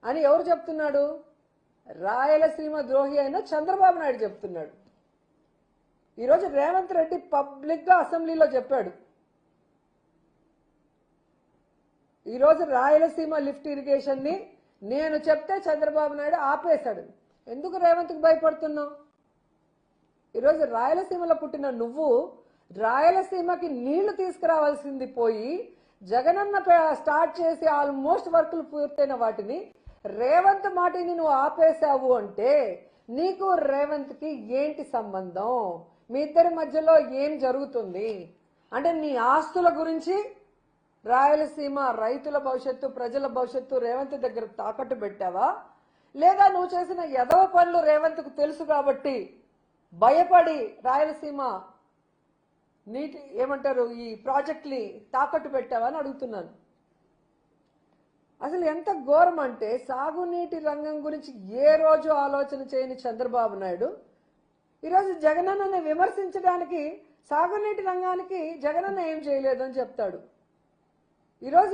అని ఎవరు చెప్తున్నాడు? రాయలసీమ ద్రోహి అయిన చంద్రబాబు నాయుడు చెప్తున్నాడు. ఈరోజు రేవంత్ రెడ్డి పబ్లిక్గా అసెంబ్లీలో చెప్పాడు, ఈరోజు రాయలసీమ లిఫ్ట్ ఇరిగేషన్ని నేను చెప్తే చంద్రబాబు నాయుడు ఆపేశాడు. ఎందుకు రేవంత్కి భయపడుతున్నావు? ఈరోజు రాయలసీమలో పుట్టిన నువ్వు రాయలసీమకి నీళ్లు తీసుకురావాల్సింది పోయి జగనన్న స్టార్ట్ చేసి ఆల్మోస్ట్ వర్కులు పూర్తయిన వాటిని రేవంత్ మాటిని నువ్వు ఆపేశావు అంటే నీకు రేవంత్కి ఏంటి సంబంధం? మీ ఇద్దరి మధ్యలో ఏం జరుగుతుంది? అంటే నీ ఆస్తుల గురించి రాయలసీమ రైతుల భవిష్యత్తు, ప్రజల భవిష్యత్తు రేవంత్ దగ్గర తాకట్టు పెట్టావా? లేదా నువ్వు చేసిన ఎదవ పనులు రేవంత్కు తెలుసు కాబట్టి భయపడి రాయలసీమ నీటి ఏమంటారు ఈ ప్రాజెక్ట్ని తాకట్టు పెట్టావా అని అడుగుతున్నాను. అసలు ఎంత ఘోరం అంటే సాగునీటి రంగం గురించి ఏ రోజు ఆలోచన చేయని చంద్రబాబు నాయుడు ఈరోజు జగనన్నని విమర్శించడానికి సాగునీటి రంగానికి జగనన్న ఏం చేయలేదు అని చెప్తాడు. ఈరోజు